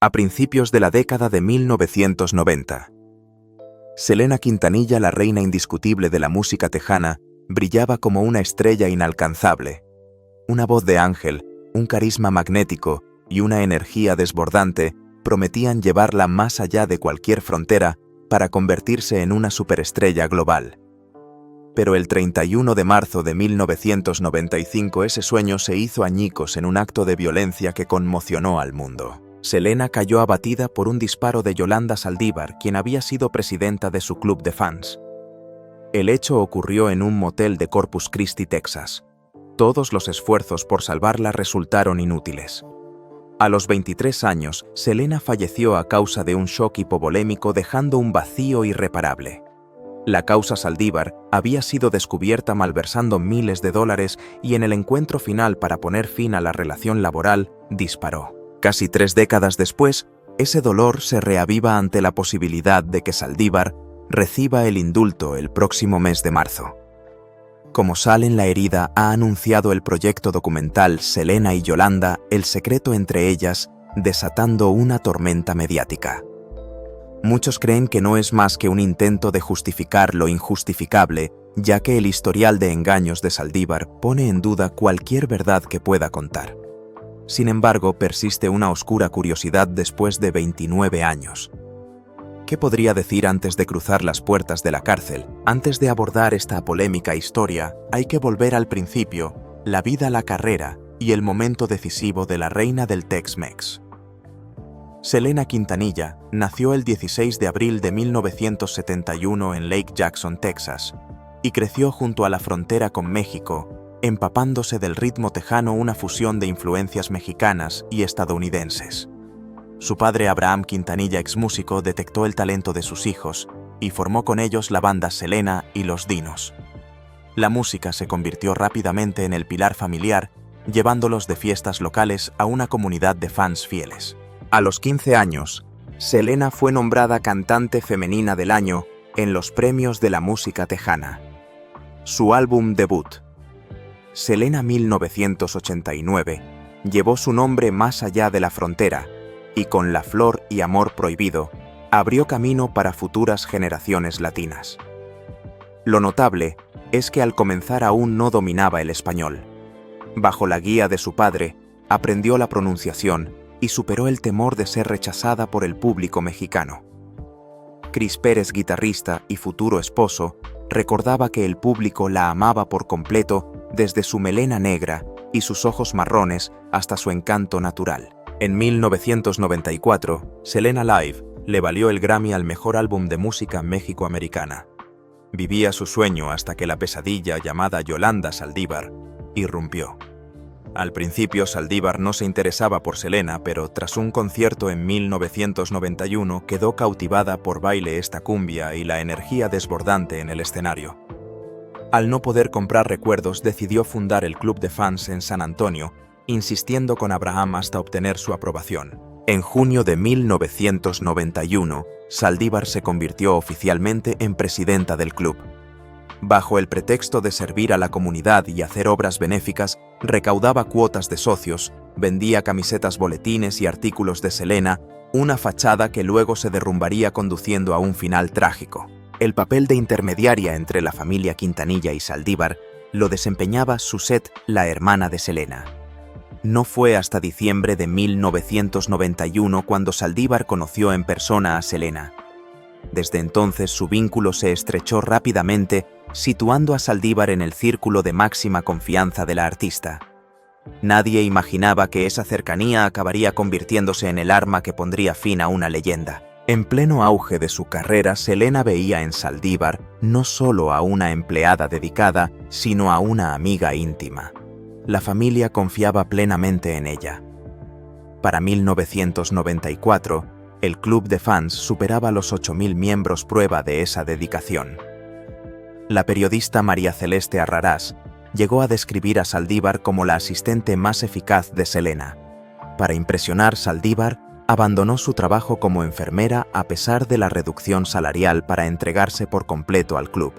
A principios de la década de 1990, Selena Quintanilla, la reina indiscutible de la música tejana, brillaba como una estrella inalcanzable. Una voz de ángel, un carisma magnético y una energía desbordante prometían llevarla más allá de cualquier frontera para convertirse en una superestrella global. Pero el 31 de marzo de 1995 ese sueño se hizo añicos en un acto de violencia que conmocionó al mundo. Selena cayó abatida por un disparo de Yolanda Saldívar, quien había sido presidenta de su club de fans. El hecho ocurrió en un motel de Corpus Christi, Texas. Todos los esfuerzos por salvarla resultaron inútiles. A los 23 años, Selena falleció a causa de un shock hipovolémico, dejando un vacío irreparable. La causa Saldívar había sido descubierta malversando miles de dólares y en el encuentro final para poner fin a la relación laboral, disparó. Casi 3 décadas después, ese dolor se reaviva ante la posibilidad de que Saldívar reciba el indulto el próximo mes de marzo. Como sal en la herida, ha anunciado el proyecto documental Selena y Yolanda, el secreto entre ellas, desatando una tormenta mediática. Muchos creen que no es más que un intento de justificar lo injustificable, ya que el historial de engaños de Saldívar pone en duda cualquier verdad que pueda contar. Sin embargo, persiste una oscura curiosidad después de 29 años. ¿Qué podría decir antes de cruzar las puertas de la cárcel? Antes de abordar esta polémica historia, hay que volver al principio, la vida, la carrera y el momento decisivo de la reina del Tex-Mex. Selena Quintanilla nació el 16 de abril de 1971 en Lake Jackson, Texas, y creció junto a la frontera con México, empapándose del ritmo tejano, una fusión de influencias mexicanas y estadounidenses. Su padre, Abraham Quintanilla, exmúsico, detectó el talento de sus hijos y formó con ellos la banda Selena y Los Dinos. La música se convirtió rápidamente en el pilar familiar, llevándolos de fiestas locales a una comunidad de fans fieles. A los 15 años, Selena fue nombrada Cantante Femenina del Año en los premios de la música tejana. Su álbum debut, Selena 1989, llevó su nombre más allá de la frontera y con La Flor y Amor Prohibido abrió camino para futuras generaciones latinas. Lo notable es que al comenzar aún no dominaba el español. Bajo la guía de su padre, aprendió la pronunciación y superó el temor de ser rechazada por el público mexicano. Chris Pérez, guitarrista y futuro esposo, recordaba que el público la amaba por completo, desde su melena negra y sus ojos marrones hasta su encanto natural. En 1994, Selena Live le valió el Grammy al mejor álbum de música mexicoamericana. Vivía su sueño hasta que la pesadilla llamada Yolanda Saldívar irrumpió. Al principio, Saldívar no se interesaba por Selena, pero tras un concierto en 1991 quedó cautivada por Baile esta cumbia y la energía desbordante en el escenario. Al no poder comprar recuerdos, decidió fundar el club de fans en San Antonio, insistiendo con Abraham hasta obtener su aprobación. En junio de 1991, Saldívar se convirtió oficialmente en presidenta del club. Bajo el pretexto de servir a la comunidad y hacer obras benéficas, recaudaba cuotas de socios, vendía camisetas, boletines y artículos de Selena, una fachada que luego se derrumbaría conduciendo a un final trágico. El papel de intermediaria entre la familia Quintanilla y Saldívar lo desempeñaba Suzette, la hermana de Selena. No fue hasta diciembre de 1991 cuando Saldívar conoció en persona a Selena. Desde entonces su vínculo se estrechó rápidamente, situando a Saldívar en el círculo de máxima confianza de la artista. Nadie imaginaba que esa cercanía acabaría convirtiéndose en el arma que pondría fin a una leyenda. En pleno auge de su carrera, Selena veía en Saldívar no solo a una empleada dedicada, sino a una amiga íntima. La familia confiaba plenamente en ella. Para 1994, el club de fans superaba los 8.000 miembros, prueba de esa dedicación. La periodista María Celeste Arrarás llegó a describir a Saldívar como la asistente más eficaz de Selena. Para impresionar, Saldívar abandonó su trabajo como enfermera a pesar de la reducción salarial para entregarse por completo al club.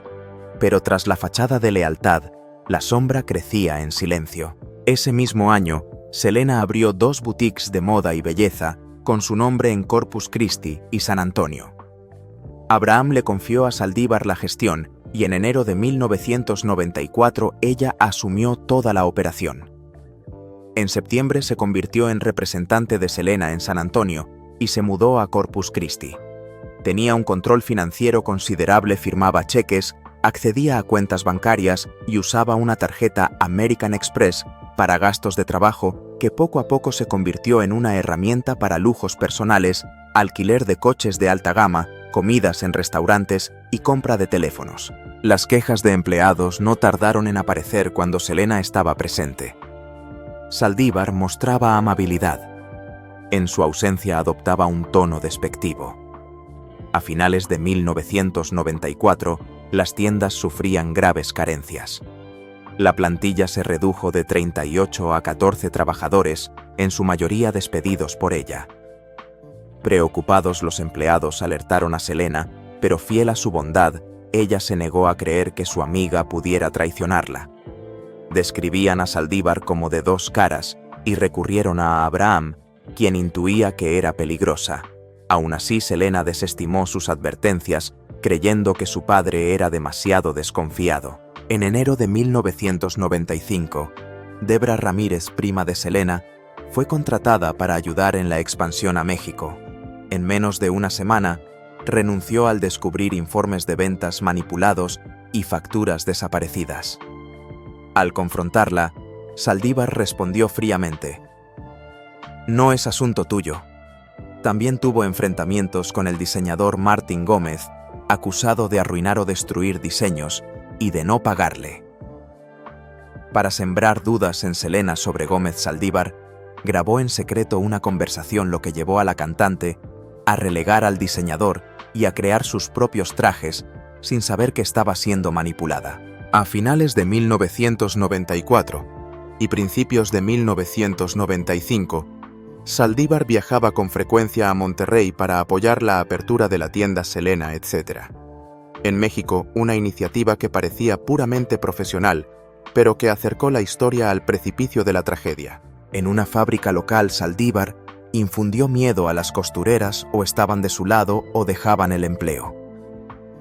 Pero tras la fachada de lealtad, la sombra crecía en silencio. Ese mismo año, Selena abrió 2 boutiques de moda y belleza, con su nombre en Corpus Christi y San Antonio. Abraham le confió a Saldívar la gestión y en enero de 1994 ella asumió toda la operación. En septiembre se convirtió en representante de Selena en San Antonio y se mudó a Corpus Christi. Tenía un control financiero considerable, firmaba cheques, accedía a cuentas bancarias y usaba una tarjeta American Express para gastos de trabajo que poco a poco se convirtió en una herramienta para lujos personales, alquiler de coches de alta gama, comidas en restaurantes y compra de teléfonos. Las quejas de empleados no tardaron en aparecer cuando Selena estaba presente. Saldívar mostraba amabilidad. En su ausencia adoptaba un tono despectivo. A finales de 1994, las tiendas sufrían graves carencias. La plantilla se redujo de 38 a 14 trabajadores, en su mayoría despedidos por ella. Preocupados, los empleados alertaron a Selena, pero fiel a su bondad, ella se negó a creer que su amiga pudiera traicionarla. Describían a Saldívar como de dos caras y recurrieron a Abraham, quien intuía que era peligrosa. Aún así, Selena desestimó sus advertencias, creyendo que su padre era demasiado desconfiado. En enero de 1995, Debra Ramírez, prima de Selena, fue contratada para ayudar en la expansión a México. En menos de una semana, renunció al descubrir informes de ventas manipulados y facturas desaparecidas. Al confrontarla, Saldívar respondió fríamente: «No es asunto tuyo». También tuvo enfrentamientos con el diseñador Martín Gómez, acusado de arruinar o destruir diseños y de no pagarle. Para sembrar dudas en Selena sobre Gómez, Saldívar grabó en secreto una conversación, lo que llevó a la cantante a relegar al diseñador y a crear sus propios trajes sin saber que estaba siendo manipulada. A finales de 1994 y principios de 1995, Saldívar viajaba con frecuencia a Monterrey para apoyar la apertura de la tienda Selena, etc. En México, una iniciativa que parecía puramente profesional, pero que acercó la historia al precipicio de la tragedia. En una fábrica local, Saldívar infundió miedo a las costureras, o estaban de su lado o dejaban el empleo.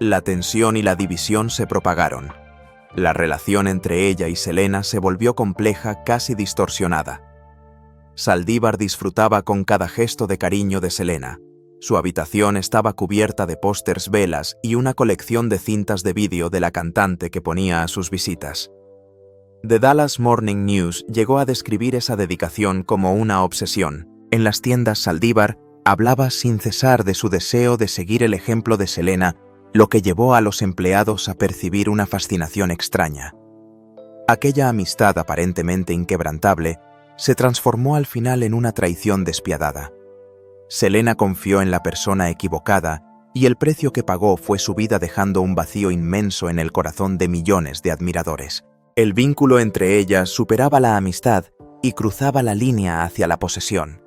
La tensión y la división se propagaron. La relación entre ella y Selena se volvió compleja, casi distorsionada. Saldívar disfrutaba con cada gesto de cariño de Selena. Su habitación estaba cubierta de pósters, velas y una colección de cintas de vídeo de la cantante que ponía a sus visitas. The Dallas Morning News llegó a describir esa dedicación como una obsesión. En las tiendas, Saldívar hablaba sin cesar de su deseo de seguir el ejemplo de Selena, lo que llevó a los empleados a percibir una fascinación extraña. Aquella amistad aparentemente inquebrantable se transformó al final en una traición despiadada. Selena confió en la persona equivocada y el precio que pagó fue su vida, dejando un vacío inmenso en el corazón de millones de admiradores. El vínculo entre ellas superaba la amistad y cruzaba la línea hacia la posesión.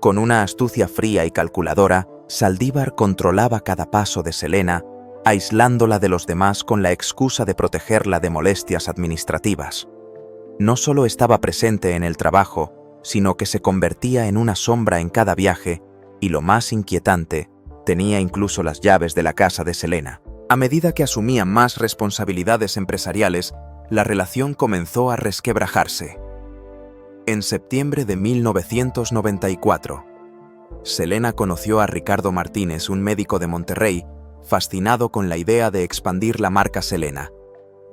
Con una astucia fría y calculadora, Saldívar controlaba cada paso de Selena, aislándola de los demás con la excusa de protegerla de molestias administrativas. No solo estaba presente en el trabajo, sino que se convertía en una sombra en cada viaje, y lo más inquietante, tenía incluso las llaves de la casa de Selena. A medida que asumía más responsabilidades empresariales, la relación comenzó a resquebrajarse. En septiembre de 1994, Selena conoció a Ricardo Martínez, un médico de Monterrey, fascinado con la idea de expandir la marca Selena,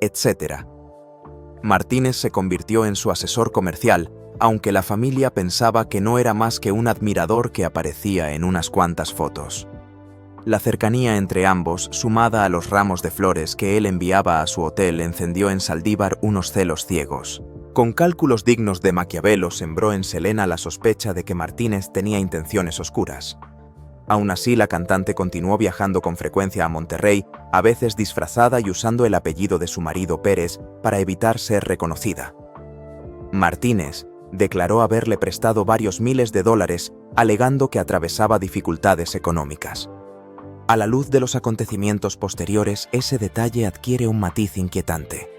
etc. Martínez se convirtió en su asesor comercial, aunque la familia pensaba que no era más que un admirador que aparecía en unas cuantas fotos. La cercanía entre ambos, sumada a los ramos de flores que él enviaba a su hotel, encendió en Saldívar unos celos ciegos. Con cálculos dignos de Maquiavelo, sembró en Selena la sospecha de que Martínez tenía intenciones oscuras. Aún así, la cantante continuó viajando con frecuencia a Monterrey, a veces disfrazada y usando el apellido de su marido Pérez para evitar ser reconocida. Martínez declaró haberle prestado varios miles de dólares, alegando que atravesaba dificultades económicas. A la luz de los acontecimientos posteriores, ese detalle adquiere un matiz inquietante.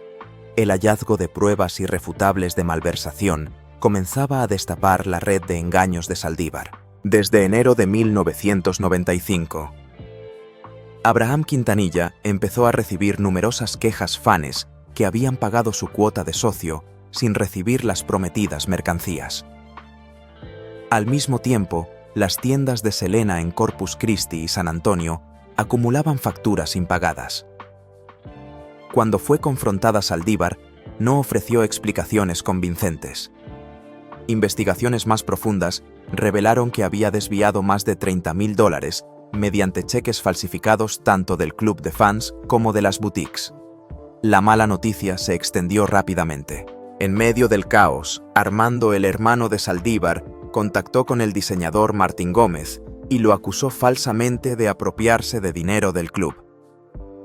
El hallazgo de pruebas irrefutables de malversación comenzaba a destapar la red de engaños de Saldívar. Desde enero de 1995, Abraham Quintanilla empezó a recibir numerosas quejas fanes que habían pagado su cuota de socio sin recibir las prometidas mercancías. Al mismo tiempo, las tiendas de Selena en Corpus Christi y San Antonio acumulaban facturas impagadas. Cuando fue confrontada Saldívar, no ofreció explicaciones convincentes. Investigaciones más profundas revelaron que había desviado más de $30.000 mediante cheques falsificados tanto del club de fans como de las boutiques. La mala noticia se extendió rápidamente. En medio del caos, Armando, el hermano de Saldívar, contactó con el diseñador Martín Gómez y lo acusó falsamente de apropiarse de dinero del club.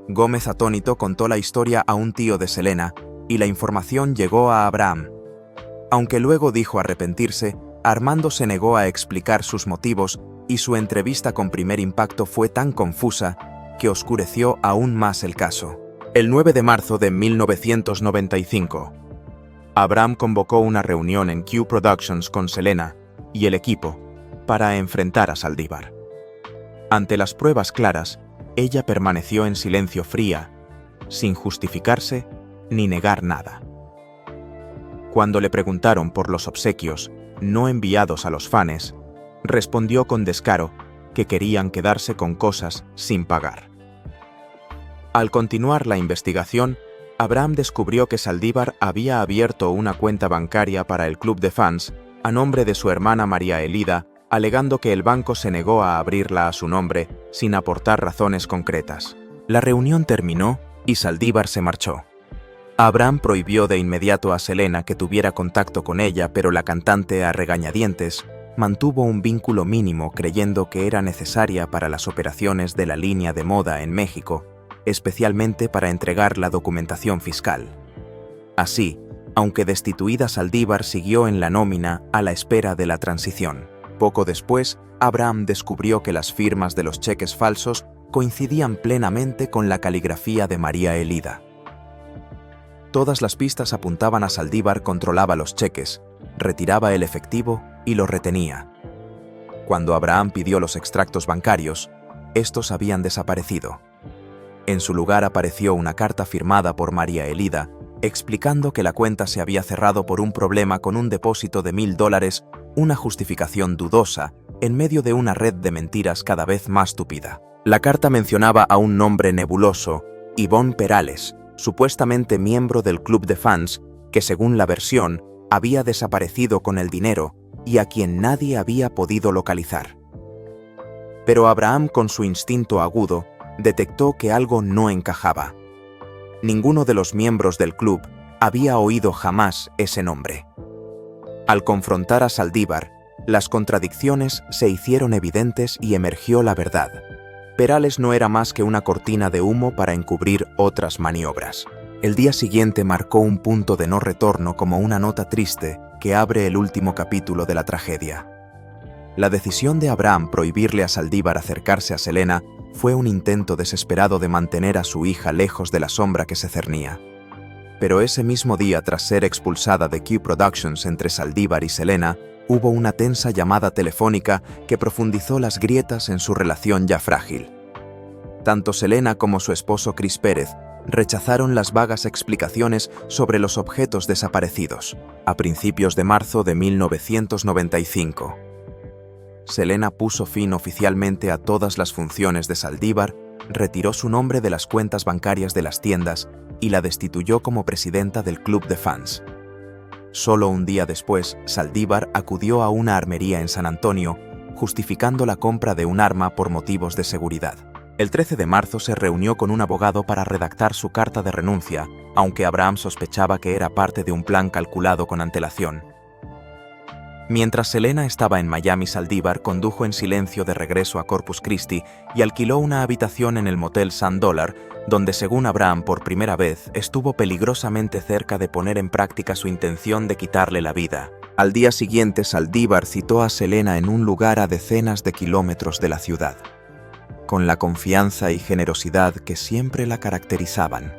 Gómez, atónito, contó la historia a un tío de Selena y la información llegó a Abraham. Aunque luego dijo arrepentirse, Armando se negó a explicar sus motivos y su entrevista con Primer Impacto fue tan confusa que oscureció aún más el caso. El 9 de marzo de 1995, Abraham convocó una reunión en Q Productions con Selena y el equipo para enfrentar a Saldívar. Ante las pruebas claras, ella permaneció en silencio fría, sin justificarse ni negar nada. Cuando le preguntaron por los obsequios no enviados a los fanes, respondió con descaro que querían quedarse con cosas sin pagar. Al continuar la investigación, Abraham descubrió que Saldívar había abierto una cuenta bancaria para el club de fans a nombre de su hermana María Elida, alegando que el banco se negó a abrirla a su nombre sin aportar razones concretas. La reunión terminó y Saldívar se marchó. Abraham prohibió de inmediato a Selena que tuviera contacto con ella, pero la cantante, a regañadientes, mantuvo un vínculo mínimo creyendo que era necesaria para las operaciones de la línea de moda en México, especialmente para entregar la documentación fiscal. Así, aunque destituida, Saldívar siguió en la nómina a la espera de la transición. Poco después, Abraham descubrió que las firmas de los cheques falsos coincidían plenamente con la caligrafía de María Elida. Todas las pistas apuntaban a Saldívar controlaba los cheques, retiraba el efectivo y lo retenía. Cuando Abraham pidió los extractos bancarios, estos habían desaparecido. En su lugar apareció una carta firmada por María Elida, explicando que la cuenta se había cerrado por un problema con un depósito de $1.000, una justificación dudosa, en medio de una red de mentiras cada vez más tupida. La carta mencionaba a un nombre nebuloso, Ivonne Perales, supuestamente miembro del club de fans, que según la versión, había desaparecido con el dinero y a quien nadie había podido localizar. Pero Abraham, con su instinto agudo, detectó que algo no encajaba. Ninguno de los miembros del club había oído jamás ese nombre. Al confrontar a Saldívar, las contradicciones se hicieron evidentes y emergió la verdad. Perales no era más que una cortina de humo para encubrir otras maniobras. El día siguiente marcó un punto de no retorno como una nota triste que abre el último capítulo de la tragedia. La decisión de Abraham prohibirle a Saldívar acercarse a Selena fue un intento desesperado de mantener a su hija lejos de la sombra que se cernía. Pero ese mismo día, tras ser expulsada de Q Productions entre Saldívar y Selena, hubo una tensa llamada telefónica que profundizó las grietas en su relación ya frágil. Tanto Selena como su esposo Chris Pérez rechazaron las vagas explicaciones sobre los objetos desaparecidos. A principios de marzo de 1995, Selena puso fin oficialmente a todas las funciones de Saldívar, retiró su nombre de las cuentas bancarias de las tiendas y la destituyó como presidenta del club de fans. Solo un día después, Saldívar acudió a una armería en San Antonio, justificando la compra de un arma por motivos de seguridad. El 13 de marzo se reunió con un abogado para redactar su carta de renuncia, aunque Abraham sospechaba que era parte de un plan calculado con antelación. Mientras Selena estaba en Miami, Saldívar condujo en silencio de regreso a Corpus Christi y alquiló una habitación en el motel Sun Dollar, donde, según Abraham, por primera vez estuvo peligrosamente cerca de poner en práctica su intención de quitarle la vida. Al día siguiente, Saldívar citó a Selena en un lugar a decenas de kilómetros de la ciudad. Con la confianza y generosidad que siempre la caracterizaban,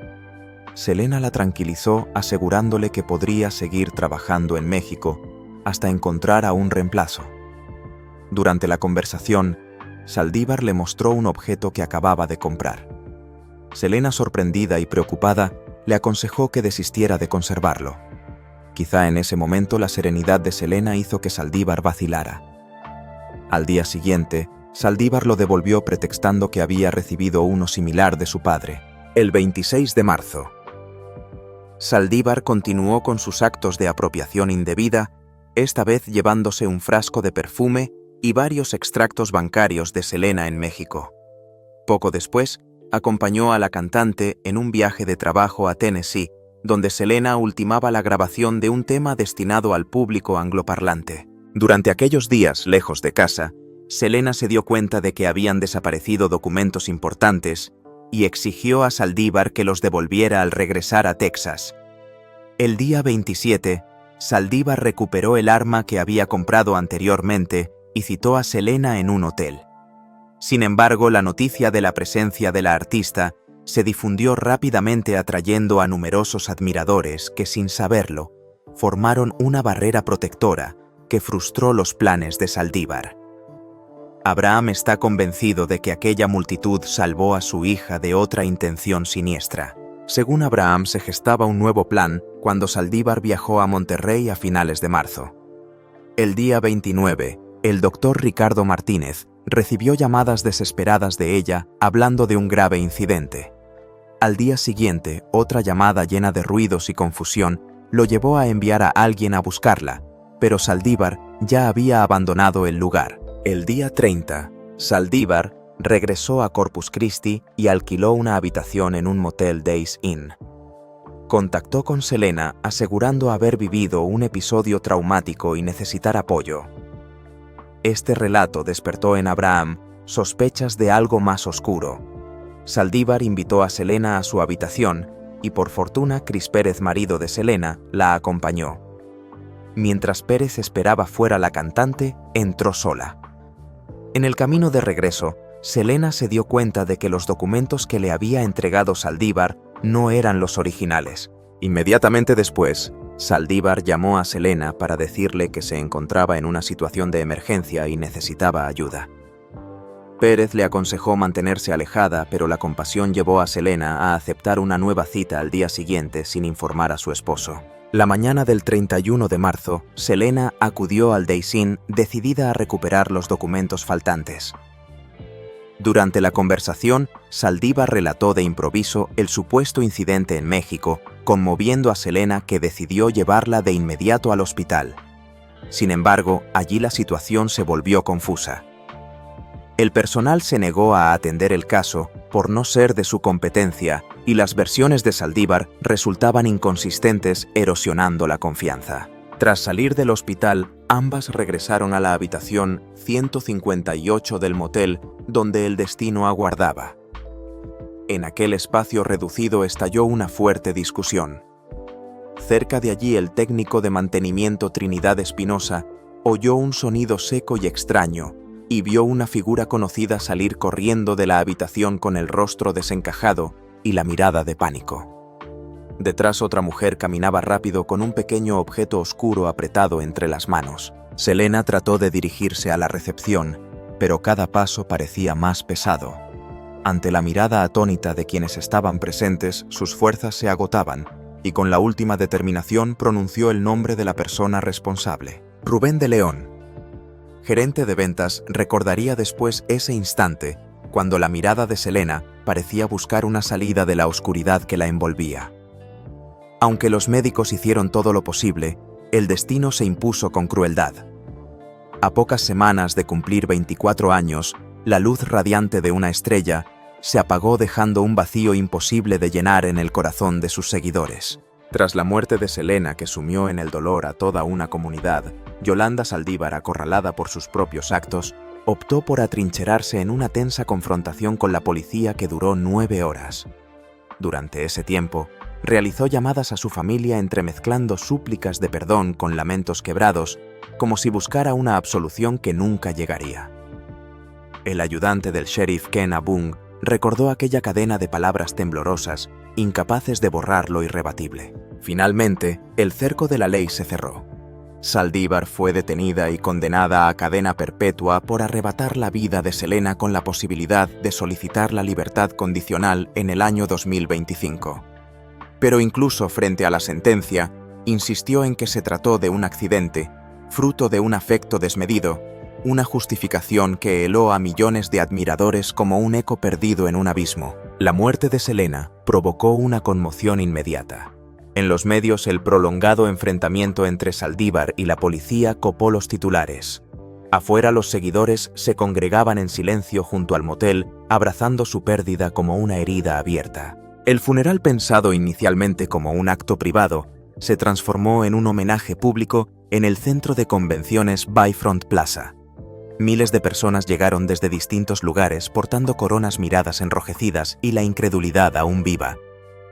Selena la tranquilizó asegurándole que podría seguir trabajando en México hasta encontrar a un reemplazo. Durante la conversación, Saldívar le mostró un objeto que acababa de comprar. Selena, sorprendida y preocupada, le aconsejó que desistiera de conservarlo. Quizá en ese momento la serenidad de Selena hizo que Saldívar vacilara. Al día siguiente, Saldívar lo devolvió pretextando que había recibido uno similar de su padre. El 26 de marzo. Saldívar continuó con sus actos de apropiación indebida, esta vez llevándose un frasco de perfume y varios extractos bancarios de Selena en México. Poco después, acompañó a la cantante en un viaje de trabajo a Tennessee, donde Selena ultimaba la grabación de un tema destinado al público angloparlante. Durante aquellos días, lejos de casa, Selena se dio cuenta de que habían desaparecido documentos importantes y exigió a Saldívar que los devolviera al regresar a Texas. El día 27, Saldívar recuperó el arma que había comprado anteriormente y citó a Selena en un hotel. Sin embargo, la noticia de la presencia de la artista se difundió rápidamente, atrayendo a numerosos admiradores que, sin saberlo, formaron una barrera protectora que frustró los planes de Saldívar. Abraham está convencido de que aquella multitud salvó a su hija de otra intención siniestra. Según Abraham, se gestaba un nuevo plan cuando Saldívar viajó a Monterrey a finales de marzo. El día 29, el doctor Ricardo Martínez recibió llamadas desesperadas de ella hablando de un grave incidente. Al día siguiente, otra llamada llena de ruidos y confusión lo llevó a enviar a alguien a buscarla, pero Saldívar ya había abandonado el lugar. El día 30, Saldívar regresó a Corpus Christi y alquiló una habitación en un motel Days Inn. Contactó con Selena asegurando haber vivido un episodio traumático y necesitar apoyo. Este relato despertó en Abraham sospechas de algo más oscuro. Saldívar invitó a Selena a su habitación y, por fortuna, Chris Pérez, marido de Selena, la acompañó. Mientras Pérez esperaba fuera, la cantante entró sola. En el camino de regreso, Selena se dio cuenta de que los documentos que le había entregado Saldívar no eran los originales. Inmediatamente después, Saldívar llamó a Selena para decirle que se encontraba en una situación de emergencia y necesitaba ayuda. Pérez le aconsejó mantenerse alejada, pero la compasión llevó a Selena a aceptar una nueva cita al día siguiente sin informar a su esposo. La mañana del 31 de marzo, Selena acudió al Days Inn decidida a recuperar los documentos faltantes. Durante la conversación, Saldívar relató de improviso el supuesto incidente en México, conmoviendo a Selena, que decidió llevarla de inmediato al hospital. Sin embargo, allí la situación se volvió confusa. El personal se negó a atender el caso por no ser de su competencia y las versiones de Saldívar resultaban inconsistentes, erosionando la confianza. Tras salir del hospital, ambas regresaron a la habitación 158 del motel donde el destino aguardaba. En aquel espacio reducido estalló una fuerte discusión. Cerca de allí, el técnico de mantenimiento Trinidad Espinosa oyó un sonido seco y extraño y vio una figura conocida salir corriendo de la habitación con el rostro desencajado y la mirada de pánico. Detrás, otra mujer caminaba rápido con un pequeño objeto oscuro apretado entre las manos. Selena trató de dirigirse a la recepción, pero cada paso parecía más pesado. Ante la mirada atónita de quienes estaban presentes, sus fuerzas se agotaban, y con la última determinación pronunció el nombre de la persona responsable: Rubén de León. Gerente de ventas, recordaría después ese instante, cuando la mirada de Selena parecía buscar una salida de la oscuridad que la envolvía. Aunque los médicos hicieron todo lo posible, el destino se impuso con crueldad. A pocas semanas de cumplir 24 años, la luz radiante de una estrella se apagó, dejando un vacío imposible de llenar en el corazón de sus seguidores. Tras la muerte de Selena, que sumió en el dolor a toda una comunidad, Yolanda Saldívar, acorralada por sus propios actos, optó por atrincherarse en una tensa confrontación con la policía que duró 9 horas. Durante ese tiempo, realizó llamadas a su familia entremezclando súplicas de perdón con lamentos quebrados, como si buscara una absolución que nunca llegaría. El ayudante del sheriff, Ken Abung, recordó aquella cadena de palabras temblorosas, incapaces de borrar lo irrebatible. Finalmente, el cerco de la ley se cerró. Saldívar fue detenida y condenada a cadena perpetua por arrebatar la vida de Selena con la posibilidad de solicitar la libertad condicional en el año 2025. Pero incluso frente a la sentencia, insistió en que se trató de un accidente, fruto de un afecto desmedido, una justificación que heló a millones de admiradores como un eco perdido en un abismo. La muerte de Selena provocó una conmoción inmediata. En los medios, el prolongado enfrentamiento entre Saldívar y la policía copó los titulares. Afuera, los seguidores se congregaban en silencio junto al motel, abrazando su pérdida como una herida abierta. El funeral, pensado inicialmente como un acto privado, se transformó en un homenaje público en el centro de convenciones Bayfront Plaza. Miles de personas llegaron desde distintos lugares portando coronas, miradas enrojecidas y la incredulidad aún viva.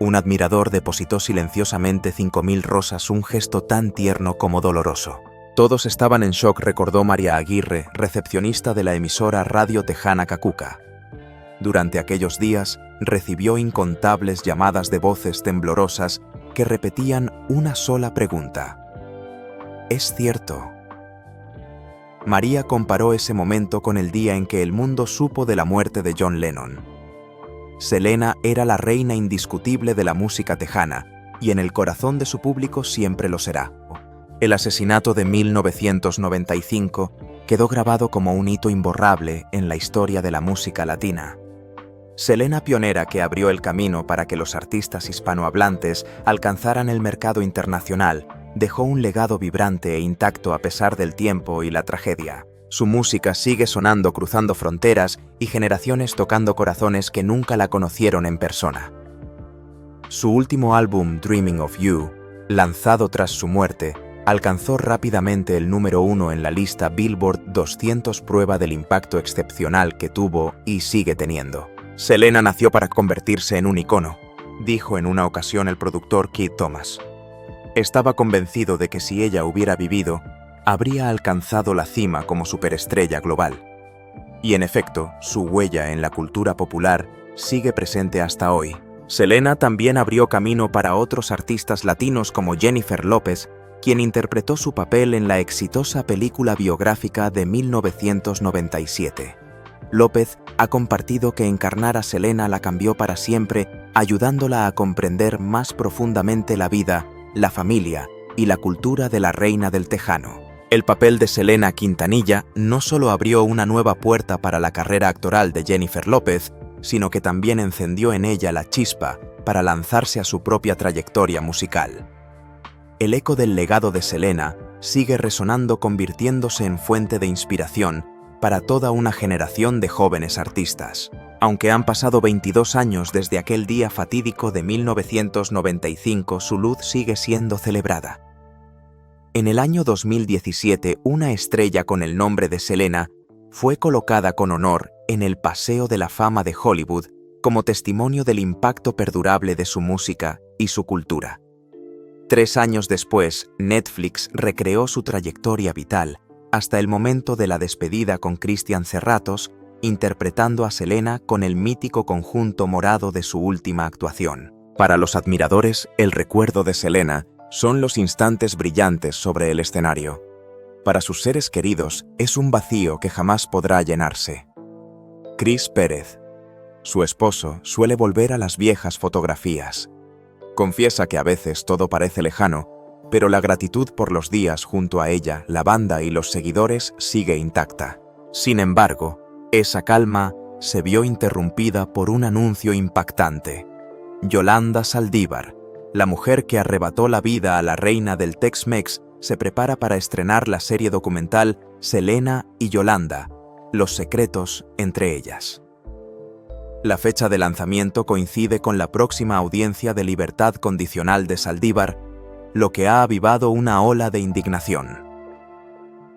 Un admirador depositó silenciosamente 5.000 rosas, un gesto tan tierno como doloroso. Todos estaban en shock, recordó María Aguirre, recepcionista de la emisora radio tejana Cacuca. Durante aquellos días, recibió incontables llamadas de voces temblorosas que repetían una sola pregunta. ¿Es cierto? María comparó ese momento con el día en que el mundo supo de la muerte de John Lennon. Selena era la reina indiscutible de la música tejana, y en el corazón de su público siempre lo será. El asesinato de 1995 quedó grabado como un hito imborrable en la historia de la música latina. Selena, pionera que abrió el camino para que los artistas hispanohablantes alcanzaran el mercado internacional, dejó un legado vibrante e intacto a pesar del tiempo y la tragedia. Su música sigue sonando, cruzando fronteras y generaciones, tocando corazones que nunca la conocieron en persona. Su último álbum, Dreaming of You, lanzado tras su muerte, alcanzó rápidamente el número 1 en la lista Billboard 200, prueba del impacto excepcional que tuvo y sigue teniendo. Selena nació para convertirse en un icono, dijo en una ocasión el productor Keith Thomas. Estaba convencido de que si ella hubiera vivido, habría alcanzado la cima como superestrella global. Y en efecto, su huella en la cultura popular sigue presente hasta hoy. Selena también abrió camino para otros artistas latinos como Jennifer López, quien interpretó su papel en la exitosa película biográfica de 1997. López ha compartido que encarnar a Selena la cambió para siempre, ayudándola a comprender más profundamente la vida, la familia y la cultura de la reina del tejano. El papel de Selena Quintanilla no solo abrió una nueva puerta para la carrera actoral de Jennifer López, sino que también encendió en ella la chispa para lanzarse a su propia trayectoria musical. El eco del legado de Selena sigue resonando, convirtiéndose en fuente de inspiración para toda una generación de jóvenes artistas. Aunque han pasado 22 años desde aquel día fatídico de 1995, su luz sigue siendo celebrada. En el año 2017, una estrella con el nombre de Selena fue colocada con honor en el Paseo de la Fama de Hollywood como testimonio del impacto perdurable de su música y su cultura. 3 años después, Netflix recreó su trayectoria vital hasta el momento de la despedida con Cristian Serratos, interpretando a Selena con el mítico conjunto morado de su última actuación. Para los admiradores, el recuerdo de Selena son los instantes brillantes sobre el escenario. Para sus seres queridos, es un vacío que jamás podrá llenarse. Chris Pérez, su esposo, suele volver a las viejas fotografías. Confiesa que a veces todo parece lejano, pero la gratitud por los días junto a ella, la banda y los seguidores sigue intacta. Sin embargo, esa calma se vio interrumpida por un anuncio impactante. Yolanda Saldívar, la mujer que arrebató la vida a la reina del Tex-Mex, se prepara para estrenar la serie documental Selena y Yolanda, los secretos entre ellas. La fecha de lanzamiento coincide con la próxima audiencia de libertad condicional de Saldívar, lo que ha avivado una ola de indignación.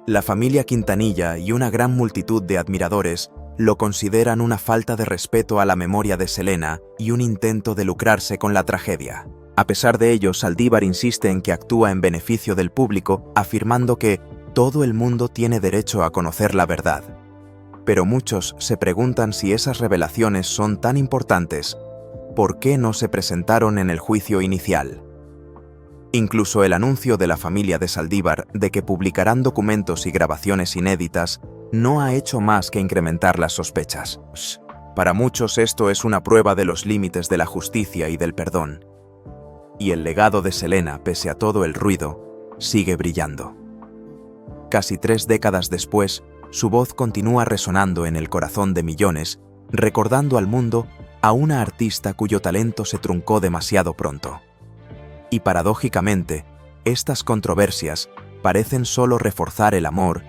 La familia Quintanilla y una gran multitud de admiradores lo consideran una falta de respeto a la memoria de Selena y un intento de lucrarse con la tragedia. A pesar de ello, Saldívar insiste en que actúa en beneficio del público, afirmando que todo el mundo tiene derecho a conocer la verdad. Pero muchos se preguntan si esas revelaciones son tan importantes, ¿por qué no se presentaron en el juicio inicial? Incluso el anuncio de la familia de Saldívar de que publicarán documentos y grabaciones inéditas no ha hecho más que incrementar las sospechas. Para muchos esto es una prueba de los límites de la justicia y del perdón. Y el legado de Selena, pese a todo el ruido, sigue brillando. Casi 3 décadas después, su voz continúa resonando en el corazón de millones, recordando al mundo a una artista cuyo talento se truncó demasiado pronto. Y paradójicamente, estas controversias parecen solo reforzar el amor